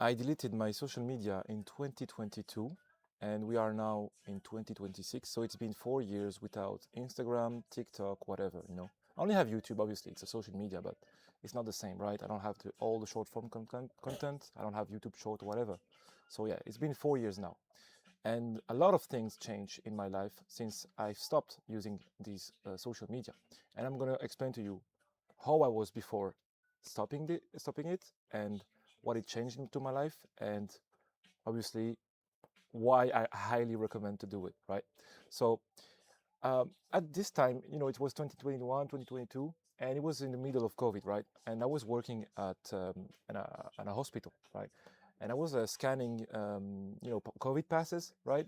I deleted my social media in 2022 and we are now in 2026. So it's been 4 years without Instagram, TikTok, whatever. I only have YouTube, obviously, it's a social media, but it's not the same, right? I don't have all the short form content. I don't have YouTube short, whatever. So yeah, it's been 4 years now. And a lot of things change in my life since I stopped using these social media. And I'm going to explain to you how I was before stopping it and what it changed into my life and obviously why I highly recommend to do it, right? So at this time, it was 2021, 2022, and it was in the middle of COVID, right? And I was working in a hospital, right? And I was scanning, COVID passes, right?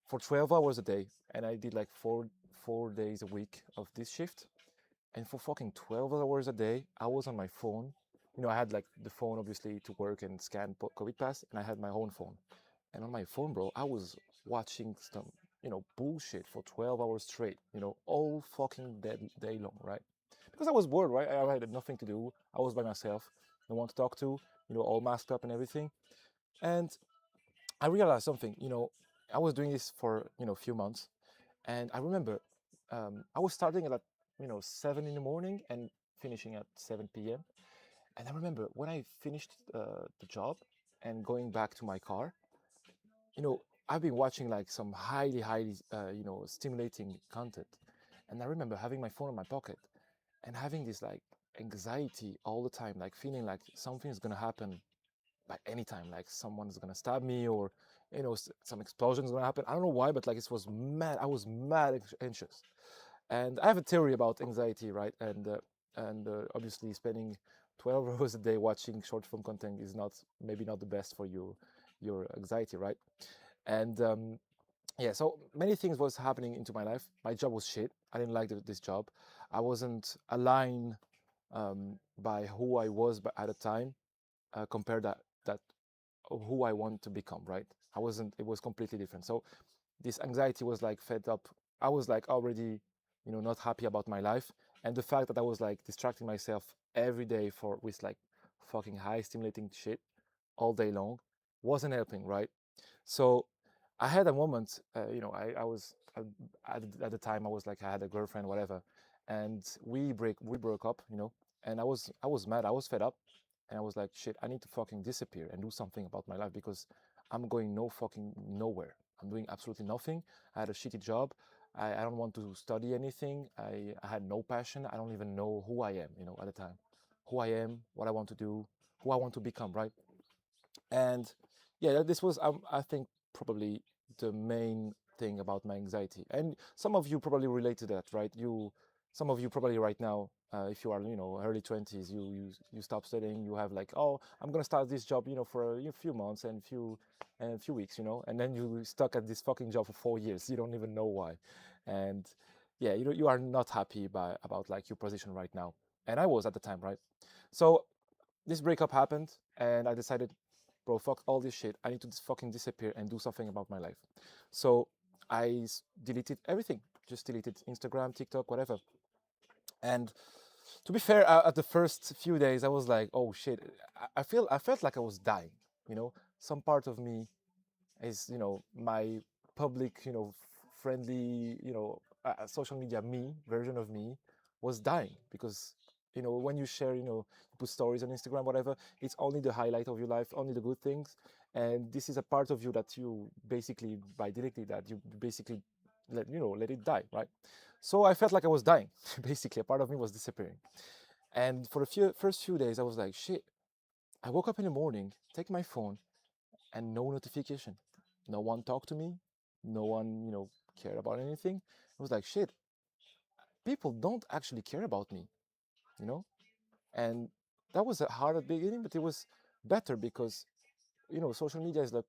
For 12 hours a day. And I did like four days a week of this shift. And for fucking 12 hours a day, I was on my phone. I had like the phone obviously to work and scan COVID pass, and I had my own phone. And on my phone, bro, I was watching some, bullshit for 12 hours straight, all fucking day long, right? Because I was bored, right? I had nothing to do. I was by myself, no one to talk to, all masked up and everything. And I realized something, I was doing this for, a few months. And I remember I was starting at 7 in the morning and finishing at 7 p.m. And I remember when I finished the job and going back to my car, you know, I've been watching like some highly, stimulating content. And I remember having my phone in my pocket and having this like anxiety all the time, like feeling like something's gonna happen by any time, like someone's gonna stab me or, some explosion's gonna happen. I don't know why, but like it was mad. I was mad anxious. And I have a theory about anxiety, right? And obviously, spending 12 hours a day watching short form content is not maybe not the best for your anxiety, right? And yeah, so many things was happening into my life. My job was shit. I didn't like this job. I wasn't aligned by who I was at the time compared that of who I want to become, right? I wasn't. It was completely different. So this anxiety was like fed up. I was like already, not happy about my life, and the fact that I was like distracting myself every day for with like fucking high stimulating shit all day long wasn't helping, right? So I had a moment, I was at the time I was like I had a girlfriend, whatever, and we broke up, and I was mad, I was fed up, and I was like, shit, I need to fucking disappear and do something about my life because I'm going no fucking nowhere. I'm doing absolutely nothing. I had a shitty job. I don't want to study anything. I had no passion. I don't even know who I am, at the time. Who I am, what I want to do, who I want to become, right? And yeah, this was, I think, probably the main thing about my anxiety. And some of you probably relate to that, right? Some of you probably right now, if you are, early 20s, you stop studying, you have like, oh, I'm gonna start this job, for a few months and few weeks, and then you stuck at this fucking job for 4 years. You don't even know why, and yeah, you are not happy about like your position right now. And I was at the time, right? So this breakup happened, and I decided, bro, fuck all this shit. I need to fucking disappear and do something about my life. So I deleted everything, just deleted Instagram, TikTok, whatever. And to be fair, at the first few days, I was like, oh shit, I felt like I was dying. Some part of me is, my public, friendly, social media me version of me was dying because, when you share, you put stories on Instagram, whatever, it's only the highlight of your life, only the good things. And this is a part of you that you basically, by deleting that, you basically let it die, right? So I felt like I was dying. Basically, a part of me was disappearing. And for the first few days, I was like, shit. I woke up in the morning, take my phone, and no notification. No one talked to me. No one, cared about anything. I was like, shit, people don't actually care about me, you know? And that was hard at the beginning, but it was better because, social media is like,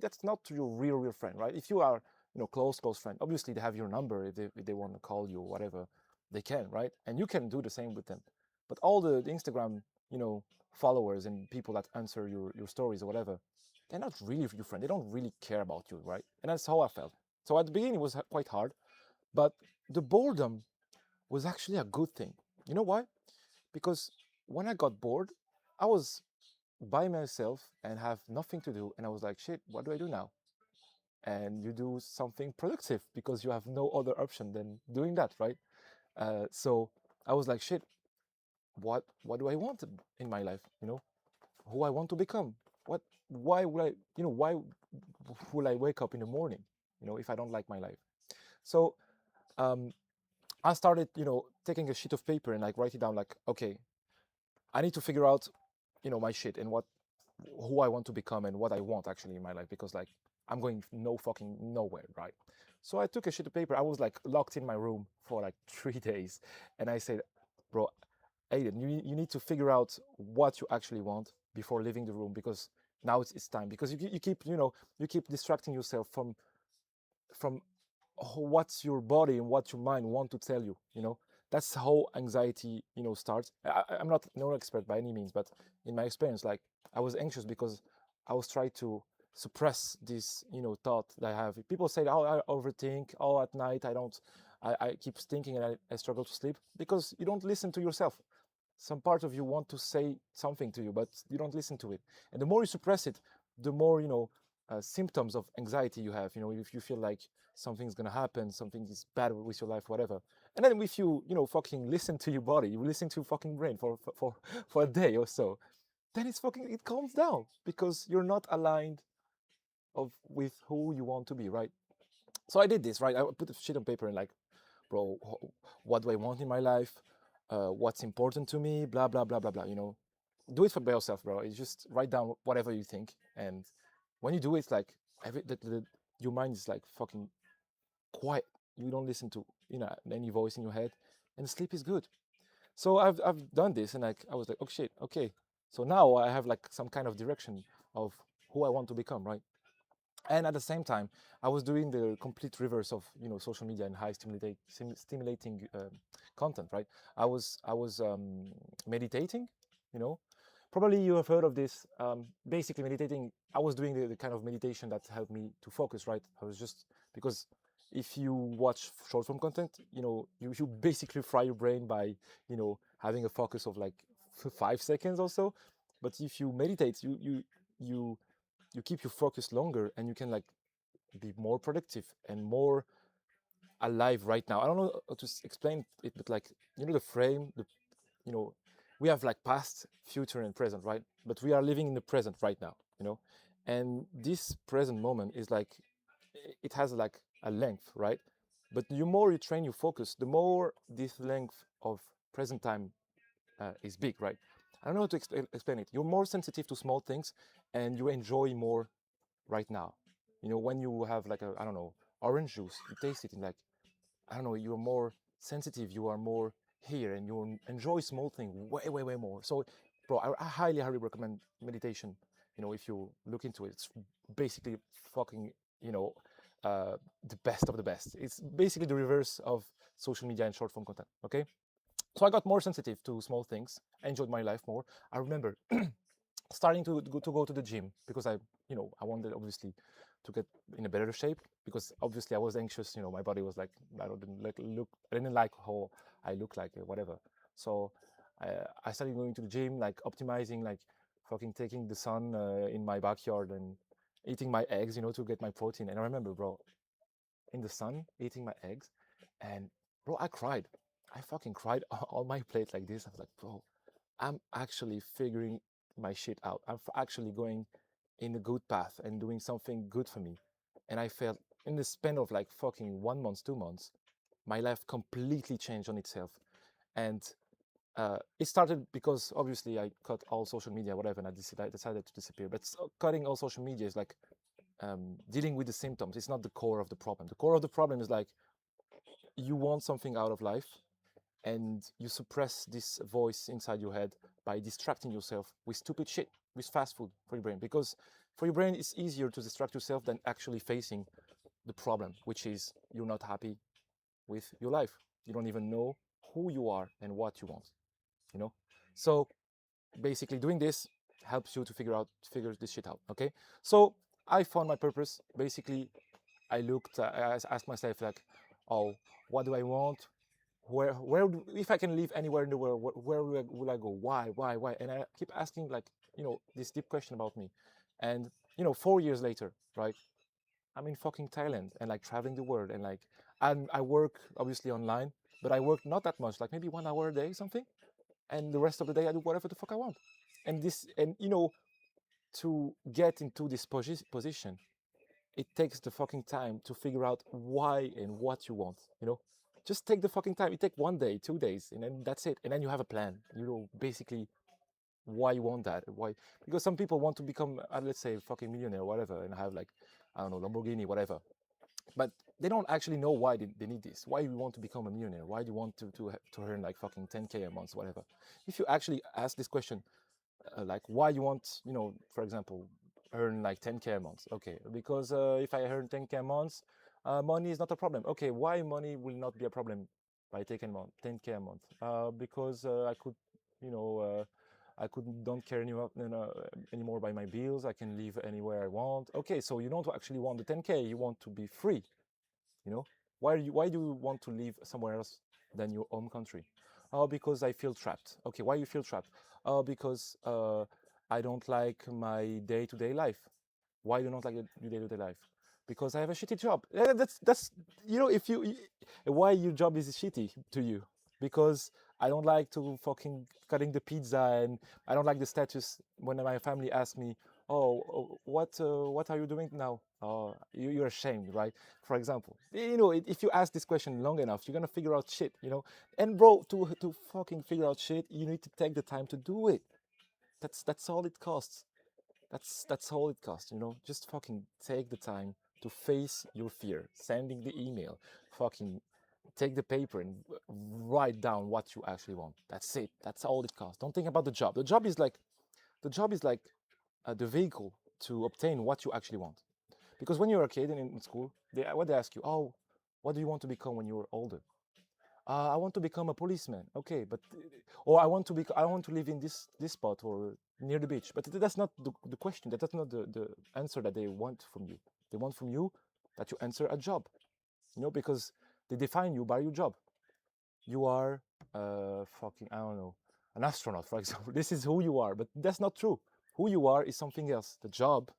that's not your real friend, right? If you are, close friend, obviously they have your number. If they want to call you or whatever, they can, right? And you can do the same with them. But all the Instagram, followers and people that answer your stories or whatever, they're not really your friend. They don't really care about you, right? And that's how I felt. So at the beginning it was quite hard, but the boredom was actually a good thing. You know why? Because when I got bored, I was by myself and have nothing to do. And I was like, shit, what do I do now? And you do something productive because you have no other option than doing that, right? So I was like, shit, what do I want in my life? Who I want to become. What? Why would I? Why will I wake up in the morning? If I don't like my life. So um, I started, taking a sheet of paper and like write it down. Like, okay, I need to figure out, my shit and who I want to become and what I want actually in my life because like I'm going no fucking nowhere, right? So I took a sheet of paper. I was like locked in my room for like 3 days, and I said, bro, Aiden, you need to figure out what you actually want before leaving the room because now it's time because you keep you keep distracting yourself from what your body and what your mind want to tell you. That's how anxiety starts. I'm not no expert by any means, but in my experience, like I was anxious because I was trying to suppress this thought that I have. People say, oh, I overthink, oh, at night I keep thinking and I struggle to sleep because you don't listen to yourself. Some part of you want to say something to you, but you don't listen to it. And the more you suppress it, the more symptoms of anxiety you have. If you feel like something's gonna happen, something is bad with your life, whatever. And then if you fucking listen to your body, you listen to your fucking brain for a day or so, then it calms down because you're not aligned with who you want to be, right? So I did this, right? I put a sheet on paper and like, bro, what do I want in my life? What's important to me? Blah blah blah blah blah. Do it for by yourself, bro. You just write down whatever you think, and when you do it, like your mind is like fucking quiet. You don't listen to any voice in your head, and sleep is good. So I've done this, and like I was like, oh shit, okay. So now I have like some kind of direction of who I want to become, right? And at the same time I was doing the complete reverse of social media and high stimulating content, right? I was meditating, you know probably you have heard of this. Basically meditating, I was doing the kind of meditation that helped me to focus, right? I was just because if you watch short form content, you basically fry your brain by having a focus of like 5 seconds or so. But if you meditate, you you keep your focus longer and you can like be more productive and more alive right now. I don't know how to explain it, but like the frame, you know we have like past, future, and present, right? But we are living in the present right now. And this present moment is like it has like a length, right? But the more you train your focus, the more this length of present time is big, right? I don't know how to explain it. You're more sensitive to small things and you enjoy more right now. When you have like I don't know, orange juice, you taste it and like, I don't know, you're more sensitive, you are more here, and you enjoy small things way, way, way more. So, bro, I highly, highly recommend meditation. If you look into it, it's basically fucking, you know, the best of the best. It's basically the reverse of social media and short form content. Okay, so I got more sensitive to small things. I enjoyed my life more. I remember starting to go to the gym because I wanted obviously to get in a better shape because obviously I was anxious. My body was like I didn't like how I look like whatever. So I started going to the gym, like optimizing, like fucking taking the sun in my backyard and eating my eggs, to get my protein. And I remember, bro, in the sun eating my eggs, and bro, I cried. I fucking cried on my plate like this. I was like, bro, I'm actually figuring my shit out. I'm actually going in a good path and doing something good for me. And I felt in the span of like fucking 1 month, 2 months, my life completely changed on itself. And it started because obviously I cut all social media, whatever, and I decided to disappear. But cutting all social media is like dealing with the symptoms. It's not the core of the problem. The core of the problem is like you want something out of life and you suppress this voice inside your head by distracting yourself with stupid shit, with fast food for your brain. Because for your brain, it's easier to distract yourself than actually facing the problem, which is you're not happy with your life. You don't even know who you are and what you want, you know? So basically doing this helps you to figure this shit out, okay? So I found my purpose. Basically, I asked myself like, oh, what do I want? Where if I can live anywhere in the world, where will I go? Why? And I keep asking like this deep question about me. And 4 years later, right? I'm in fucking Thailand and like traveling the world and like, and I work obviously online, but I work not that much, like maybe 1 hour a day, something. And the rest of the day I do whatever the fuck I want. And to get into this position, it takes the fucking time to figure out why and what you want. Just take the fucking time. It take 1 day, 2 days, and then that's it. And then you have a plan. Basically why you want that. Why? Because some people want to become, let's say, fucking millionaire, or whatever, and have like, I don't know, Lamborghini, whatever. But they don't actually know why they need this. Why you want to become a millionaire? Why do you want to earn like fucking 10K a month, whatever? If you actually ask this question, like why you want, for example, earn like 10K a month. Okay, because if I earn 10K a month, money is not a problem. Okay, why money will not be a problem by taking 10K a month? Because I could, I could don't care anymore by my bills. I can live anywhere I want. Okay, so you don't actually want the 10K. You want to be free. Why do you want to live somewhere else than your home country? Oh, because I feel trapped. Okay, why you feel trapped? Oh, because I don't like my day-to-day life. Why do you not like your day-to-day life? Because I have a shitty job. That's if why your job is shitty to you? Because I don't like to fucking cutting the pizza, and I don't like the status when my family asks me, oh, what are you doing now? Oh, you're ashamed, right? For example, if you ask this question long enough, you're gonna figure out shit, And bro, to fucking figure out shit, you need to take the time to do it. That's all it costs. That's all it costs, Just fucking take the time to face your fear, sending the email, fucking take the paper and write down what you actually want. That's it. That's all it costs. Don't think about the job. The job is like the vehicle to obtain what you actually want. Because when you're a kid in school, they ask you, oh, what do you want to become when you're older? I want to become a policeman. Okay, but or I want to live in this spot or near the beach. But that's not the question. That's not the answer that they want from you. They want from you that you answer a job. Because they define you by your job. You are fucking, I don't know, an astronaut, for example. This is who you are, but that's not true. Who you are is something else. The job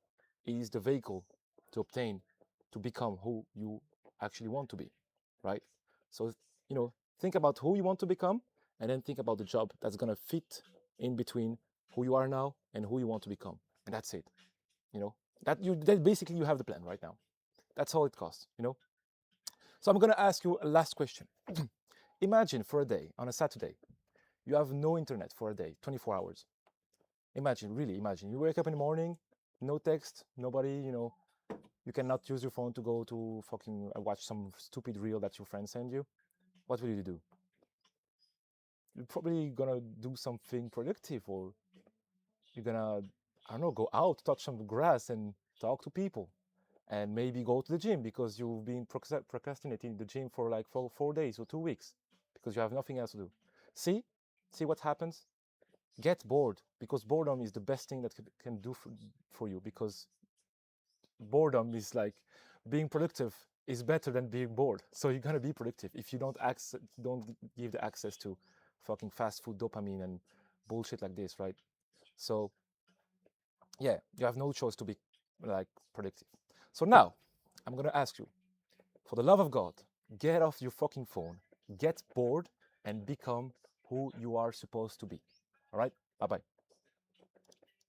is the vehicle to obtain, to become who you actually want to be, right? So, think about who you want to become, and then think about the job that's gonna fit in between who you are now and who you want to become, and that's it. That basically you have the plan right now. That's all it costs. So I'm gonna ask you a last question. Imagine for a day, on a Saturday, you have no internet for a day, 24 hours. Really imagine. You wake up in the morning, no text, nobody, you cannot use your phone to go to fucking watch some stupid reel that your friends send you. What will you do? You're probably gonna do something productive, or you're gonna, I don't know, go out, touch some grass and talk to people. And maybe go to the gym because you've been procrastinating the gym for like 4 days or 2 weeks because you have nothing else to do. See what happens? Get bored, because boredom is the best thing that can do for you, because boredom is like being productive is better than being bored. So you're gonna be productive if you don't give the access to fucking fast food dopamine and bullshit like this, right? So yeah, you have no choice to be like productive. So now I'm gonna ask you, for the love of God, get off your fucking phone, get bored, and become who you are supposed to be. All right? Bye bye.